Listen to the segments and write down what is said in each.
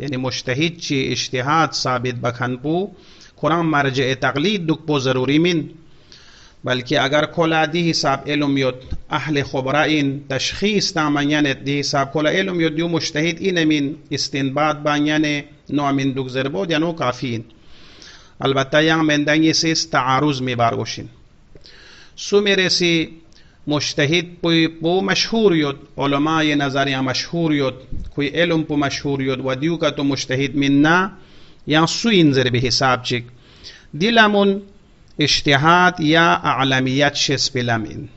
یعنی مجتهد چی اجتهاد ثابت بکن پو قرآن مرجع تقلید دک پو ضروری من، بلکه اگر کلا دی حساب علم یود اهل خبره این تشخیص تامنیانت دی حساب کلا علم یود دیو مجتهد این من استنباط بانیانه نوع من دک ضربود یعنو کافین. البته yang mendang sis تعارض می بارگوشین سو میرسی مجتهد پو مشهور یود علماء نظریه مشهور یود کوئی علم پو مشهور یود و دیو که تو مجتهد من نه یا سو اینزر به حساب چک دیلمون اجتهاد یا اعلمیت شس بلمین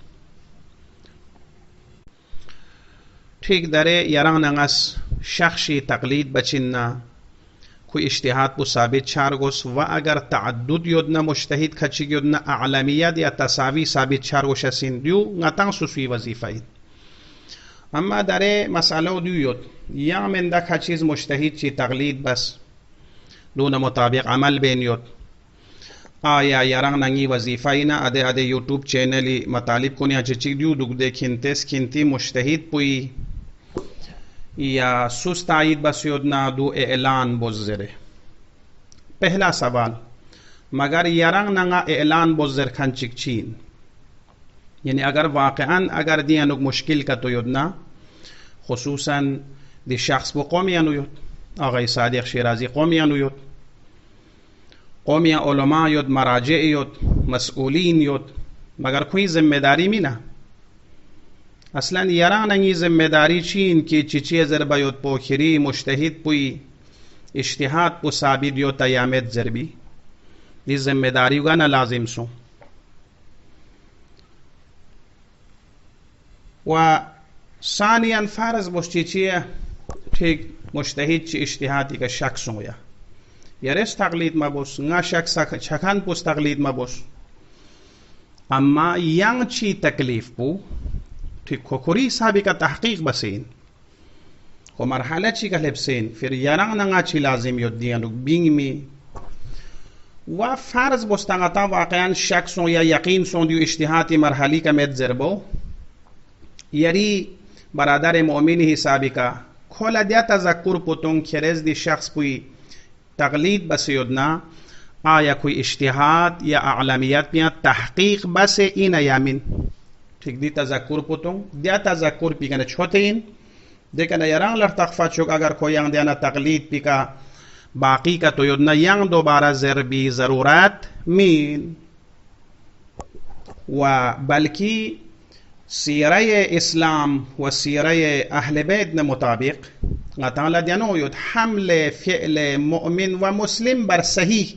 ٹھیک داره یران نغس شخصی تقلید بچین نه کوئی اجتهاد پو ثابت چارگوس و اگر تعدد یودنا مجتهد کچی یودنا اعلمیت یا تساوی ثابت چارگوش اسین دیو نتان سوسوی وظیفه اید. اما داره مسئله دیو یود یا من دا کچیز مجتهد چی تقلید بس دون مطابق عمل بین یود آیا یران ننگی وظیفه اینا اده یوٹیوب چینلی مطالب کنیا چی دیو دک دیکھنتس کنتی مجتهد پوی یا سست آئید بس یودنا دو اعلان بزره. پہلا سوال مگر یرنگ ننگا اعلان بزر کھنچک چین یعنی اگر واقعا اگر دیانوک مشکل کا تو یودنا خصوصا دی شخص بو قومیانو یود آقای صادق شیرازی قومیانو یود قومی علماء یود مراجع یود مسئولین یود مگر کوئی ذمہ داری می نه اصلا یران نگی ذمہ داری چین که چیچی ضربه یود پوکری مجتهد پوی اجتهاد پو ثابت یود تیامت ضربی دی ذمہ داری گا نا لازم سو و ثانیا فرض بوش چیچیه ٹھیک مجتهد چی اجتهادی کا شک سو یا یرس تقلید ما بوس نا شک چکان پوس تقلید ما بوس اما ینگ چی تکلیف پو ٹھیک کوکوری صاحبی کا تحقیق بسین و مرحلہ چی کا لبسین پھر یران نگا چی لازم یود دیانو بینگ می و فرض بستانگتا واقعا شک سون یا یقین سون دیو اجتهادی مرحلی کا مد ضربو یری برادر مؤمنی حسابی کا کھولا دیا تذکر پتون کھرز دی شخص پوی تقلید بس یودنا آیا کوئی اجتهاد یا اعلمیت پیا تحقیق بس این یامین ٹھیک دی تذکر پتون دیا تذکر پی کنے چھوتے این دیکھنا یران لرتقفا چوک اگر کوئی یانگ دیانا تقلید پی کا باقی کا تو یودنا یانگ دوبارہ ضربی ضرورت مین و بلکی سیرہ اسلام و سیرہ اہل بیت مطابق تعالی دیانو یود حمل فعل مؤمن و مسلم بر صحیح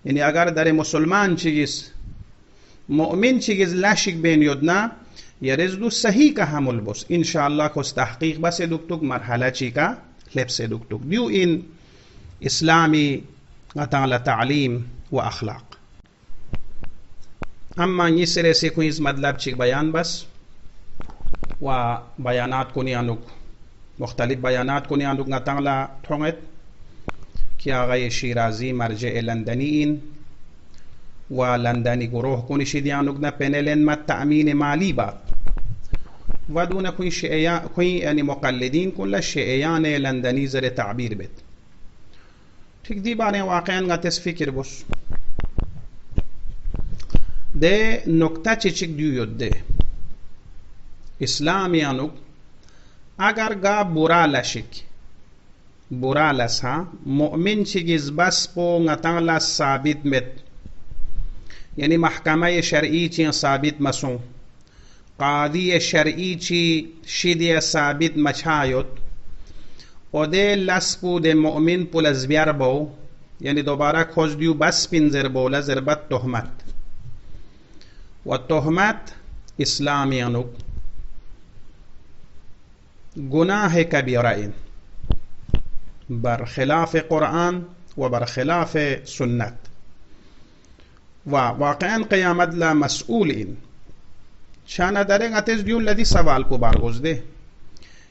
یعنی اگر در مسلمان چیز مؤمن چیز لاشک بین یودنا یرز دو صحیح کا حمل بس انشاءاللہ کس تحقیق بس دکتک مرحلہ چی کا لبس دکتک دیو ان اسلامی تعالی تعلیم و اخلاق. اما یہ سرے سے کوئی مطلب چیک بیان بس و بیانات کنی انوک مختلف بیانات کنی انوک تعالی ٹھونگت کہ آغای شیرازی مرجع لندنین و لندنی گروه کنی شدیانوک نا پینلن ما تأمین مالی بات و دون کوئی یعنی مقلدین کل شیعیان لندنی زر تعبیر بید ٹھیک دی بارے واقعا غتس فکر بس دے نکتہ چچک دیو یود دے اسلامیانوک اگر گا برا لشک برا لسا مؤمن چگز بس پو غتالا ثابت مت یعنی محکمہ شرعی چی ثابت مسوں قاضی شرعی چی شدی ثابت مچھایت او دے لسپو دے مؤمن پو لزبیار بو یعنی دوبارہ کھوز دیو بس پنزر بو لزربت تہمت و تہمت اسلامیانوک گناہ کبیرائن برخلاف قرآن و برخلاف سنت و واقعا قیامت لا مسئول این شانہ داریں اتز دیون لدی سوال کو بارگوز دے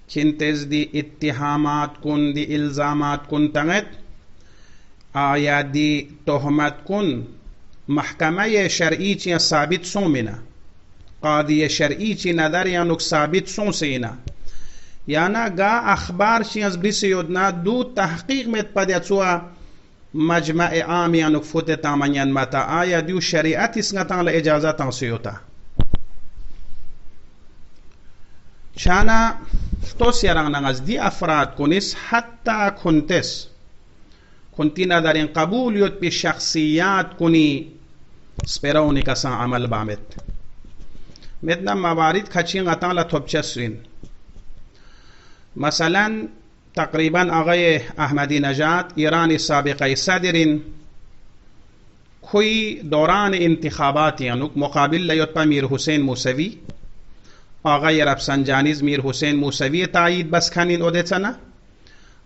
کنتز دی اتهامات کن دی الزامات کن تنگت آیا دی تهمت کن محکمہ شرعی چی ثابت سو منا قاضی شرعی چی ندر یا نک ثابت سو سینا Yana ga akhbar shi az brisi yodna du tahqiq met padyatsua مجمع عام يعني فوت تامنيان متى آية ديو شريعة سنتان لإجازة تنسيوتا شانا توس يران نغز دي أفراد كونيس حتى كنتنا دارين قبول يد بشخصيات كوني سبيروني كسان عمل بامت مدنا موارد كچين غتان لطبچسوين مثلا تقریبا آقای احمدی نژاد ایرانی سابقه صدر کوئی دوران انتخابات یعنی مقابل لیوت پا میر حسین موسوی آقای رفسنجانیز میر حسین موسوی تایید بس کنین اودتنا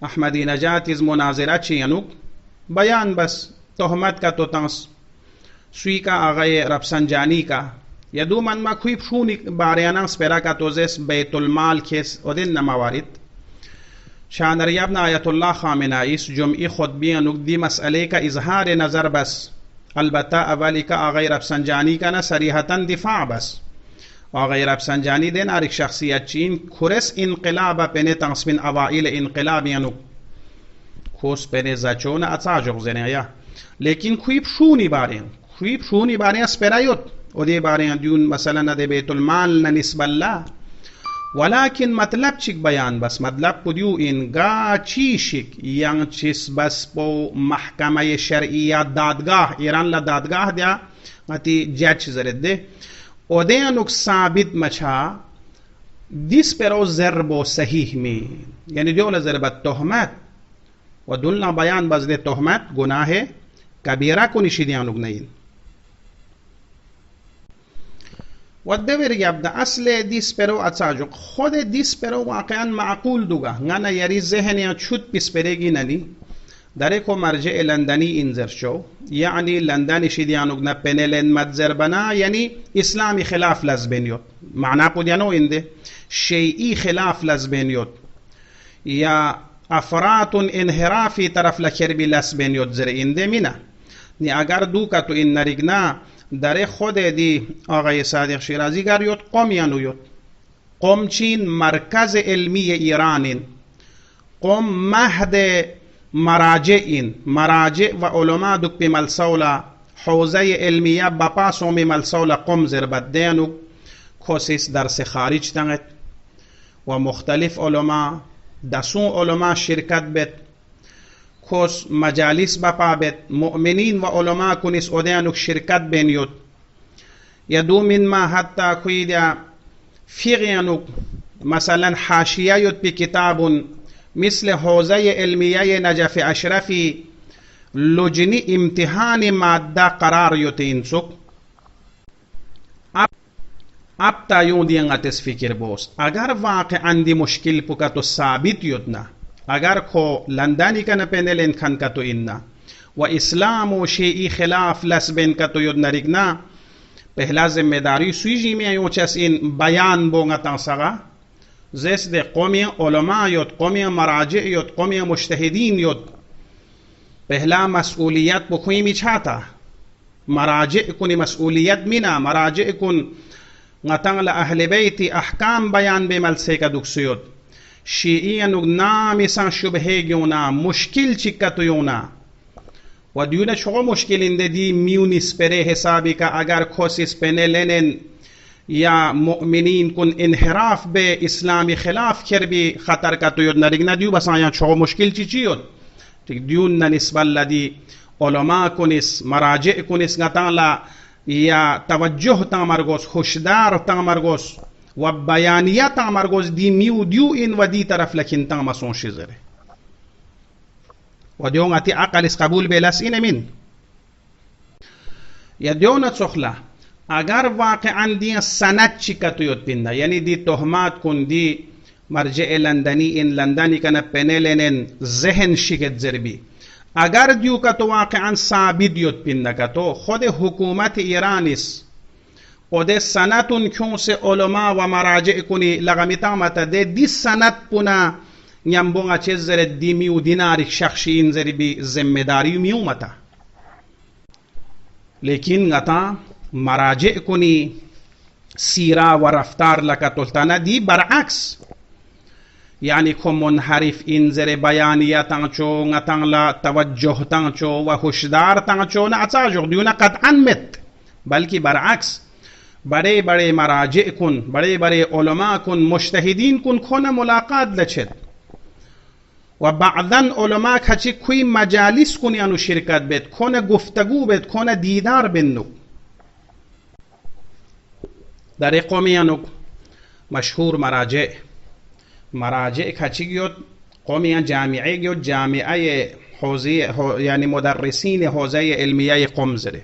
احمدی نژاد از مناظره چی یعنی بیان بس تهمت کا تو تنس سوی کا آقای رفسنجانی کا یدو من ما کوئی پشونی باریانا سپیرا کا توزیس بیت المال کیس اودن نموارد شان ریابنا آیت الله خامنه‌ای جمعی خطبی نقدی مسئله کا اظهار نظر بس البته اولی کا آقای رفسنجانی کا نا صریحتا دفاع بس آقای رفسنجانی دین آرک شخصیت چین کورس انقلاب پنه تنصبین اوائل انقلاب یعنی کوس پنه زچون اتاجق زنه یا لیکن خویب شونی بارین اسپرایوت و دی بارین دیون مثلا نا دی بیت المال نا نسب الله ولكن مطلب چیک بیان بس مطلب پدیو اینگا چی شک یان چیز بس پو محکمه شرعیه دادگاه ایران لا دادگاه دیا متی جج زرده او دینوک ثابت مچا دیس پرو ضرب و صحیح می یعنی دیول ضربت تهمت و دلنا بیان بس ده تهمت گناه کبیره کو نشیدیانوک نین والدور يبدا اصل دیسپرو اتساجو خود دیسپرو واقعا معقول دوگا غنا یری ذهن یا چوت پیسپرگی نلی داره کو مرجع لندنی انذر شو یعنی لندن شیدیانوگ نا پنلن مدزر بنا یعنی اسلامی خلاف لزبنیوت معنا پودیانو انده شیعی خلاف لزبنیوت یا افراط انحرافی طرف لکربی لزبنیوت زر انده مینا نی اگر دو که تو این نریگنا در خود دی آقای صادق شیرازی گریوت قومیانویوت قوم چین مرکز علمی ایرانین قوم مهد مراجع و علماء دک پی ملسولا حوزه علمیه بپاسو می ملسولا قوم زربت دینو کوسیس درس خارج تنگت و مختلف علماء دسون علماء شرکت بت کوس مجالس بپا بت مؤمنین و علماء کنیس اودیانوک شرکت بینیوت یدو من ما حتی کوئی دیا فیغیانوک مثلا حاشیه یوت پی کتاب مثل حوزه علمیه نجف اشرفی لجنی امتحان ماده قرار یوت انسوک اب تا یون دیانگا تس فکر بوست اگر واقعا دی مشکل پکا تو ثابت یوت نا اگر کو لندانی کا نپینل انکھن کا تو اننا و اسلام و شیعی خلاف لسبن کا تو یود نرگنا پہلا ذمہ داری سویجی میں یوں چس ان بیان بونگا تنسغا زیس دے قومی علماء یود قومی مراجع یود قومی مجتہدین یود پہلا مسئولیت بخوئی می چھاتا مراجع کنی مسئولیت منا مراجع کن غتنگ لأہل بیتی احکام بیان بے ملسے کا دکسیود شیعی نگ نامی سان شبهه گیونا مشکل چکتو یونا و دیونه چقو مشکل انده دی میونی سپره حسابی که اگر کوسی سپنه لنن یا مؤمنین کن انحراف به اسلامی خلاف کربی خطر کتو یود نرگنا دیو بس آیا چقو مشکل چی یود دیون نسبت لدی علماء کنیس مراجع کنیس گتان لا یا توجه تا مرگوس خوشدار تا مرگوس و بیانیت امرگوز دی میو دیو این و دی طرف لکن تا مسون شزره و دیون اتی عقل اس قبول بیلس این من یا دیون اتسخلا اگر واقعا دی سند چکتو یود پینده یعنی دی تهمات کن دی مرجع لندنی این لندنی کنه پنلنن ذهن شکت زربی اگر دیو کتو واقعا ثابت یود پینده کتو خود حکومت ایرانیس و ده سنتون کونس علماء و مراجع کنی لغمیتا متا ده دی سنت پونا نیمبونگا چیز زر دیمی و دیناری شخصی این زر بی زمداری میو متا لیکن غتا مراجع کنی سیرا و رفتار لکتولتانا دی برعکس يعني كو منحرف انزر بيانية تنچو نتنلا توجه تنچو وهشدار تنچو نعتاجو ديونا قطعا مت، بلکہ برعکس بڑے بڑے مراجع کن، بڑے بڑے علماء کن، مجتہدین کن کھونا ملاقات لچت و بعضاً علماء کھچی کوئی مجالس کن یعنی شرکت بیت، کھونا گفتگو بیت، کھونا دیدار بنو در قومی یعنی مشهور مراجع کھچی گیوت قومی جامعه گیوت، جامعه حوزه یعنی مدرسین حوزه علمیه قم زره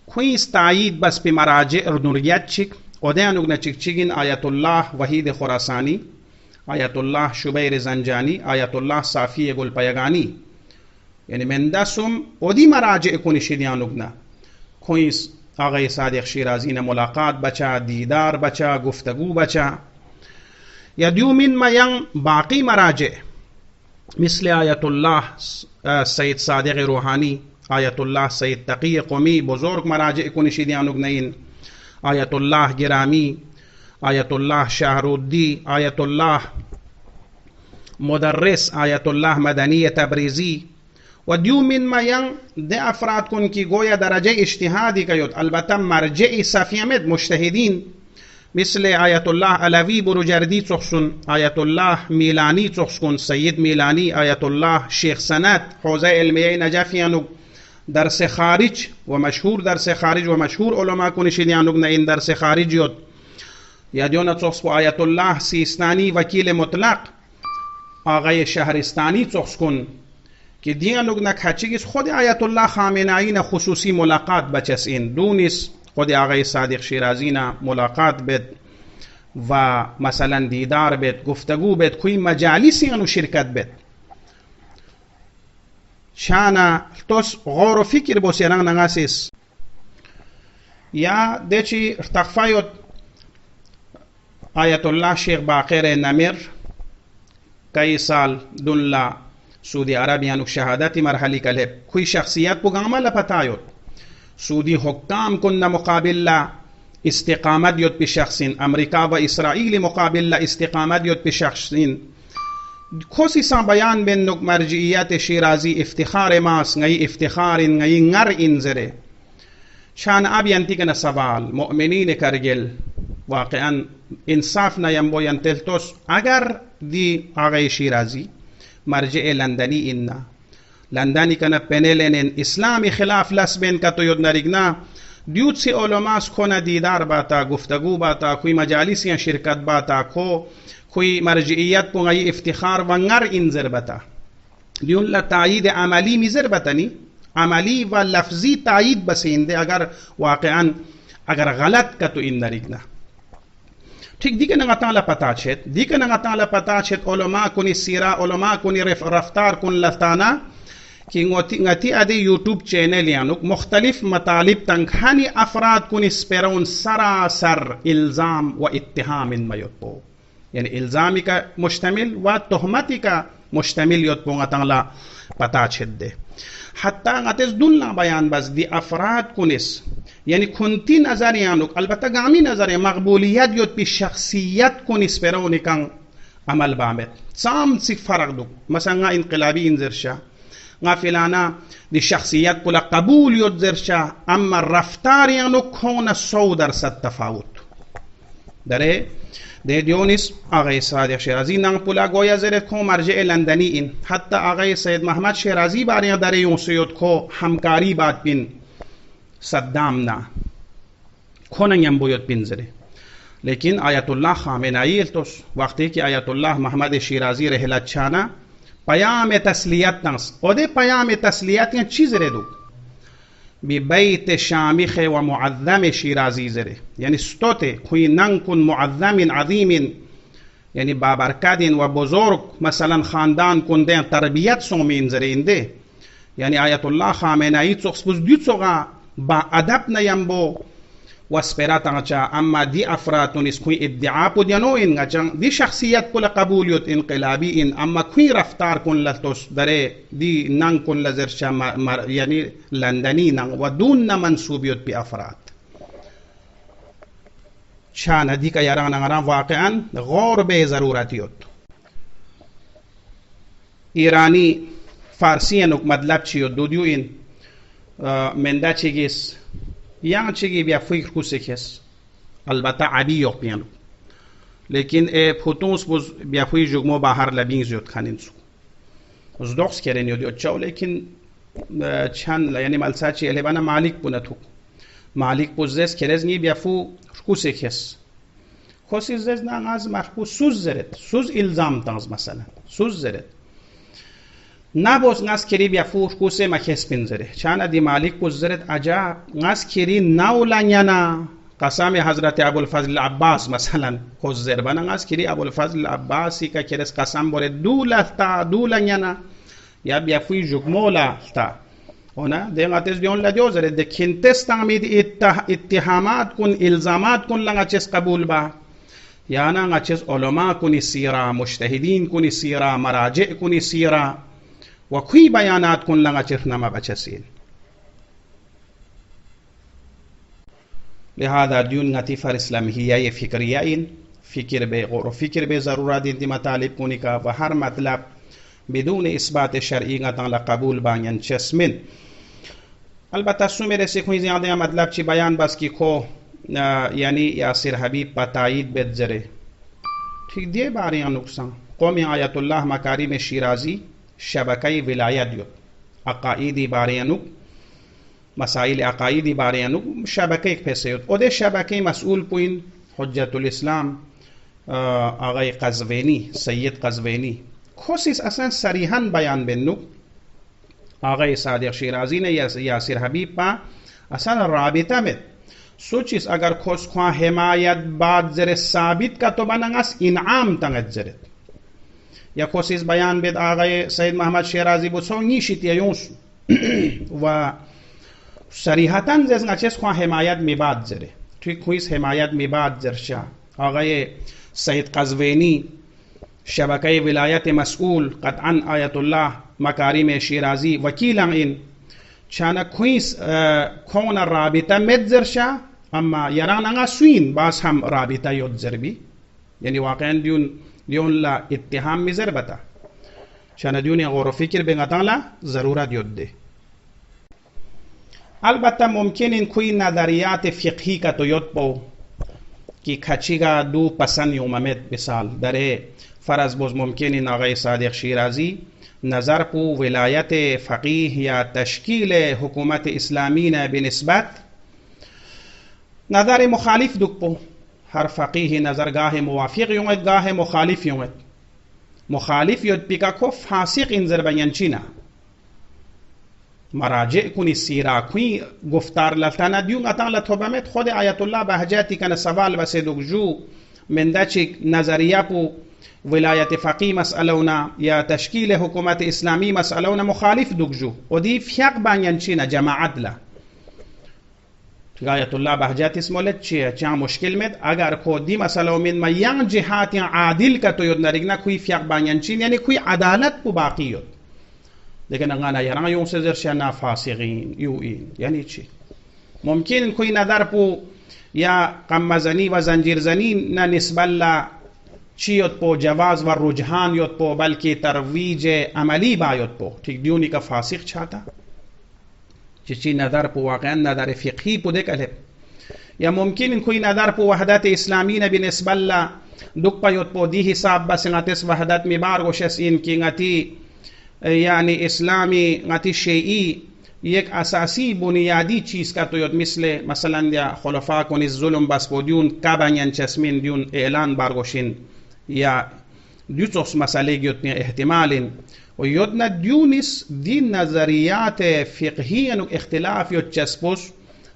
کوئی استعید بس پی مراجع نوریت چک اودیانوگ نچک چگین آیت الله وحید خراسانی، آیت الله شبیر زنجانی، آیت الله صافی گل پیگانی، یعنی من دسم اودی مراجع کنی شدیانوگ نا کوئی آقای صادق شیرازی نے ملاقات بچا، دیدار بچا، گفتگو بچا. یا دیو من میان باقی مراجع مثل آیت الله سید صادق روحانی، آیت الله سید تقی قمی بزرگ مراجع کنشیدیانوگ نین، آیت الله گرامی، آیت الله شهرودی، آیت الله مدرس، آیت الله مدنی تبریزی و دیو من میان ده افراد کن کی گویا درجه اجتهادی کیود، البته مرجع صفیمت مجتهدین مثل آیت الله علوی بروجردی چخسون، آیت الله میلانی چخسون، سید میلانی، آیت الله شیخ سند حوزه علمیه نجفیانوگ درس خارج و مشهور درس خارج و مشهور علماء کنشیدیانوگ نه این درس خارجیوت. یا دیونا چخس با آیت الله سیستانی وکیل مطلق، آقای شهرستانی چخس کن که دیانوگ نکهچیگیس خود آیت الله خامنه‌ای نه خصوصی ملاقات بچس این دونیس خود آقای صادق شیرازی نه ملاقات بید و مثلا دیدار بید، گفتگو بید، کوئی مجالسی انو شرکت بید. شانا توس غور و فکر بوسیران نغاسیس یا دیچی ارتقفایت آیت الله شیخ باقر نمیر کئی سال دنلا سعودی عربیانو شهادتی مرحلی کلب کوئی شخصیت بگاما لپتایت سعودی حکام کن مقابل استقامت یود پی شخصین، امریکا و اسرائیل مقابل استقامت یود پی شخصین. کوسی سان بیان بین نک مرجعیت شیرازی افتخار ماس نئی افتخار نئی نگر انزره شان اب ینتی کن سوال مؤمنین کرگل واقعا انصاف نیم بو ینتلتوس اگر دی آقای شیرازی مرجع لندنی اینا لندنی کن پنلن اسلامی خلاف لسبین کا تو یود نرگنا دیوت سی علماس کھونا دیدار باتا، گفتگو باتا، کوئی مجالسی شرکت باتا، کوئی مرجعیت کو غی افتخار ونگر انزر بتا دیون لا تایید عملی میزر بتنی عملی و لفظی تایید بسینده اگر واقعا اگر غلط کا تو این نرگنا ٹھیک دیکھ نگا تعالی پتا چھت دیکھ نگا تعالی پتا چھت علماء کنی سیرہ علماء کنی رفتار کن لفتانا کہ ngati ade YouTube channel yanuk مختلف مطالب تنخانی افراد کنی سپیرون سراسر الزام و اتهام میوتپو یعنی الزامی کا مشتمل و تهمتی کا مشتمل یوتپو تعالی پتا چھت دے حتی ngatiz دلنا بیان بس دی افراد کنیس یعنی کنتی نظر یانوک البته گامی نظر مقبولیت یوت پی شخصیت کنیس پیرونی کن عمل بامت سام سی فرق دو مثلا انقلابی انزرشا غافلانا دی شخصیت کلا قبول یوت زرشا اما رفتار یانوک کون 100% تفاوت داره ده دیونیس آقای صادق شیرازی نام پولا گویا زرت کو مرجع لندنی این حتی آقای سید محمد شیرازی باری داره یون سیوت کو همکاری بات بین صدام نا کونن یم بویت بینزره لیکن آیت الله خامنه‌ای التوس وقتی که آیت الله محمد شیرازی رحلت چانا پیام تسلیت ناس اده پیام تسلیت یعنی چیز ردو بی بیت شامخ و معظم شیرازی زره یعنی ستوته کوی ننکن معظم عظیم یعنی بابرکدین و بزرگ مثلا خاندان کندین تربیت سومین زره اینده یعنی آیت الله خامنه‌ای چوکس بوز دیو چوغا با ادب نیم بو واسپرات انچا اما دی افراتونیس کوئی ادعا پو دیانو این گچن دی شخصیت پو قبولیت انقلابی این اما کوئی رفتار کن لتوس داره دی ننگ کن لزرشا یعنی لندنی ننگ و دون نمنصوبیت بی افراد شان دی که یران انگران واقعا غور به ضرورتیت ایرانی فارسی انوک مطلب چیو دودیو این منده چیگیس یا چیگی بیا فکر کوسکیس البته عبی یوک بیانو لیکن پوتونس بوز بیا فوی جگمو باهر لبین زیاد خانین سو از دوست کردن یودیو چاو لیکن چند یعنی مالساچی الهبانا مالک بونتو مالک بوزدس کرز نی بیا فو کوسکیس خوشی زد نه از مخبوس سوز زرد سوز الزام تاز مثلا سوز زرد نباز ناس کری بیا فور کوسه مکس پنزره چند دی مالک بوز زرد اجا ناس کری ناولانیانا قسم حضرت ابوالفضل عباس مثلا خوش زربانا ناس کری ابوالفضل عباسی که کرس قسم بوره دولانیانا یا بیا فوی جگمولا تا هنا ده غاتز بیون لدیو زرد ده کنتست امید اتهامات کن الزامات کن لنگا چیز قبول با یا نا چیز علماء کنی سیرا مجتهدین کنی سیرا مراجع کنی سیرا و کوئی بیانات کن لنگا چیز نما بچسین لہذا دیون غتی فر اسلامیه فکریه این فکر به غور فکر به ضرورت انتی مطالب کنی کا و هر مطلب بدون اثبات شرعی غتان لقبول بانین چسمن البته سومره سے کوئی زیادہ مطلب چی بیان بس کی کو یعنی یاسر حبیب پتایید بتزره ٹھیک دیے بارے نقصان قوم آیت اللہ مکارم شیرازی شبکہ ولایت یو عقائدی بارے مسائل عقائدی بارے شبکہ ایک پیسے یو او دے شبکہ مسئول پوین حجت الاسلام آغای قزوینی سید قزوینی خوشیس اصلا صریحاً بیان بنو آغای صادق شیرازی نے یاسر حبیب پا اصلا رابطہ میں سوچیس اگر خوش خواہ حمایت بعد زر ثابت کا تو بننگاس انعام تنگت زرد یا خوشیس بیان بید آغای سید محمد شیرازی بود سو نیشیت یا یونس و صریحتاً زیزنگا چیز خواہ حمایت می بعد زره توی خویس حمایت می بعد زرشا آغای سید قزوینی شبکه ولایت مسئول قطعا آیت الله مکارم شیرازی وکیل این چانا کویس کون رابطه مدزرشا اما یران انگا سوین باز هم رابطه یدزر بی یعنی واقعا دیون لا اتهام میزر بتا چانا دیون غور و فکر بینگتان لا ضرورت یده البته ممکن این کوئی نظریات فقهی کا تو یاد پو کی کچیگا دو پسند یوممت مثال داره فرض باز ممکن این آقای صادق شیرازی نظر پو ولایت فقیه یا تشکیل حکومت اسلامی نه بنسبت نظر مخالف دک پو هر فقیه نظرگاه موافق یومد گاه مخالف یومد مخالف یود پیکا کو فاسق انظر بیان چینا مراجع کنی سیرا کوئی گفتار لفتانا دیون اتان لطوبمت خود آیت الله بهجاتی کن سوال بسه جو منده چی نظریه پو ولایت فقی مسئلونا یا تشکیل حکومت اسلامی مسئلونا مخالف دکجو و دی فیق بانین چینا جماعت لا آیت الله بهجات اسمولت چیه چه مشکل مد اگر کو دی مسئلو من ما ین جهات عادل کا تو یود نرگنا کوئی فیق بانین چین یعنی کوئی عدالت پو باقی یود لیکن اگانا یران یون سزر شنا فاسقین یو این یعنی چی ممکن کوئی نظر پو یا قمزنی و زنجیرزنی نه نسبت لا چی یود پو جواز و رجحان یود پو بلکہ ترویج عملی با یود پو ٹھیک دیونی کا فاسق چاہتا چی نظر پو واقعا نظر فقهی پو دیکھ الہب یا ممکن کوئی نظر پو وحدت اسلامی نبی نسبت لا دک پا یود پو دی حساب بس نتس وحدت میبار گوشس این کی نتی یعنی اسلامی غتی شیعی یک اساسی بنیادی چیز کا تو یاد مثلا یا خلفاء کنی ظلم بس بودیون کابانین چسمین دیون اعلان بارگوشین یا دیوتوس مسئله گیوتنی احتمالین و یادنا دیونیس دی نظریات فقهی انو اختلاف یود چسپوس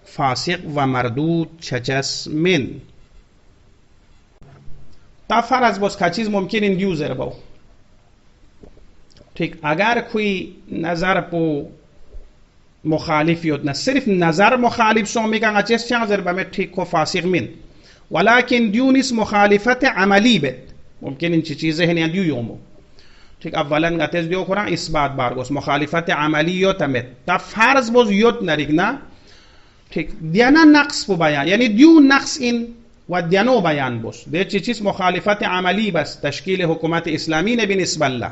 فاسق و مردود چسمین تا فرض باز که چیز ممکن این دیوزر باو ٹھیک اگر کوئی نظر پو مخالف یود نه صرف نظر مخالف سو میگن اچس چنظر بمه ٹھیک کو فاسق من ولكن دیونیس مخالفت عملی بد ممکن این چیزه هنی دیو یومو ٹھیک اولا گتز دیو قرآن اثبات بارگوس مخالفت عملی یوت مت تا فرض باز یوت نریگنا ٹھیک دیانا نقص پو بیان یعنی دیو نقص این و دیانو بیان بوس ده چیز مخالفت عملی بس تشکیل حکومت اسلامی نبی نسبت الله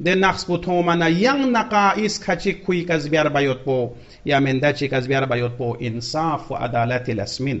de naqs po thomana yang naqais khachi kui kazbiar bayot po ya mendachi kazbiar bayot po insaf wa adalat lasmin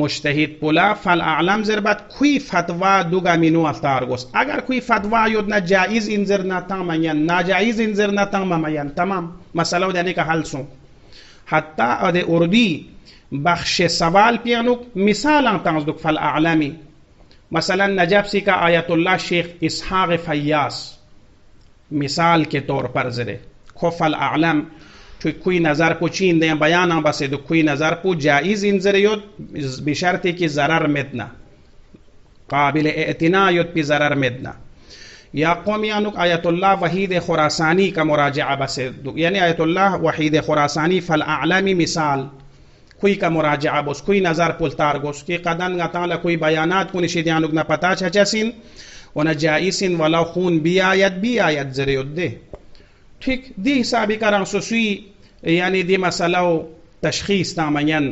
مجتهد پولا فالاعلم زربت کوی فتوا دوگا مینو افتار گوست اگر کوی فتوا یود نه جایز انذر نه تماین ناجایز انذر نه تماین تمام مسئله دیگه که حل سو حتی اد اردی بخش سوال پیانو مثال انتاز دوک فالاعلمی مثلا نجابسی کا آیت اللہ شیخ اسحاق فیاس مثال کے طور پر زرے کو فالاعلم تو کوئی نظر پو چین دیں بیانا بسے دو کوئی نظر پو جائز انذر یود بشرطی کی ضرر مدنا قابل اعتنا یود پی ضرر مدنا یا قومیانک آیت اللہ وحید خراسانی کا مراجعہ بسے یعنی آیت اللہ وحید خراسانی فالاعلمی مثال کوئی کا مراجعہ بس کوئی نظر پلتار گوس کی قدن گتالا کوئی بیانات کو نشیدیانک نہ پتا چچسین ونا جائزین ولا خون بی آیت زریود دے ٹھیک دی حسابی کران سوسوی یعنی دی مسئلہ تشخیص تامین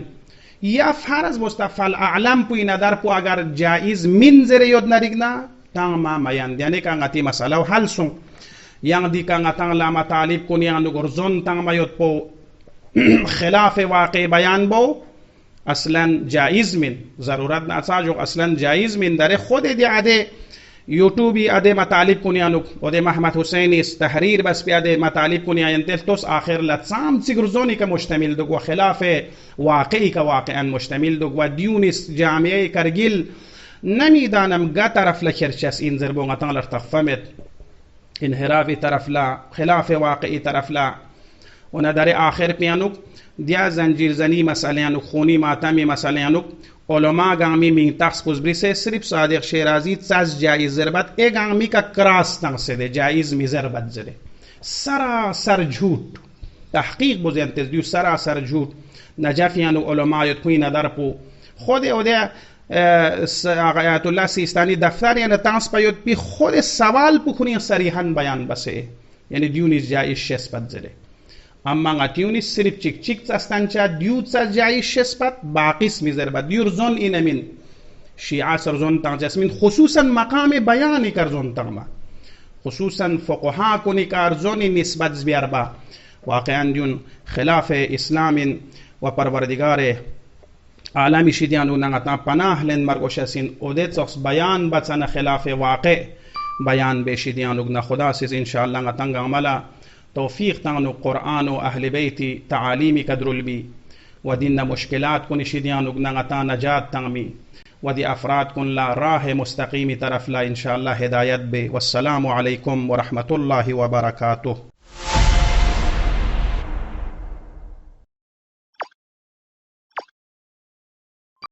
یا فرض مستفل اعلم پوی ندر پو اگر جائز من زریود نرگنا تمام یعنی یعنی کانگتی مسئلہ حل سن یعنی دی کانگتان لا مطالب کنی یعنی گرزون تامایود پو خلاف واقع بیان بو اصلا جائز من ضرورت ناساجو اصلا جائز من در خود دی عده یوٹیوبی ادے مطالب کنیانو ودے محمد حسین اس تحریر بس پہ ادے مطالب کنیان تلتوس آخر لتسام سگرزونی کا مشتمل دو خلاف واقعی کا واقعا مشتمل دو دیونس جامعہ کرگل نمی دانم گا طرف لکرچس ان ضربو غتان لرتفمت انحرافی طرف لا خلاف واقعی طرف لا اونا در آخر پیانو دیا زنجیر زنی مسئلیانو خونی ماتمی مسئلیانو علماء گامی من تخص پزبری سے صرف صادق شیرازی تاز جائز ضربت ایک گامی کا کراس تنگ سے دے جائز می ضربت زرے سراسر جھوٹ تحقیق بزینتز دیو سراسر جھوٹ نجفیانو علماء یتکوی ندر پو خود او دے آیت اللہ سیستانی دفتر یعنی تانس پیوت پی خود سوال پو کنی صریحاً بیان بسے یعنی دیونیز جائز شسپت زرے اما غتیونی صرف چک چک تستانچا دیوت سا جایی شسپت باقیس میزربت دیور زون این من شیعه سر زون تان جسمین خصوصا مقام بیانی کر زون تان خصوصا فقها کنی کار زونی نسبت زبیر با واقعا دیون خلاف اسلام و پروردگار عالمی شدیانو نغتنا پناہ لن مرگوشسین اودیت سخص بیان بچن خلاف واقع بیان بے شدیانو نا خدا سیز انشاءاللہ نغتنگ عملا توفیق تانو قرآن و اہل بیتی تعالیمی قدر البی و دین مشکلات کن شدیانو نغتا نجات تامی و دی افراد کن لا راہ مستقیمی طرف لا انشاءاللہ ہدایت بے والسلام علیکم ورحمت اللہ وبرکاتہ.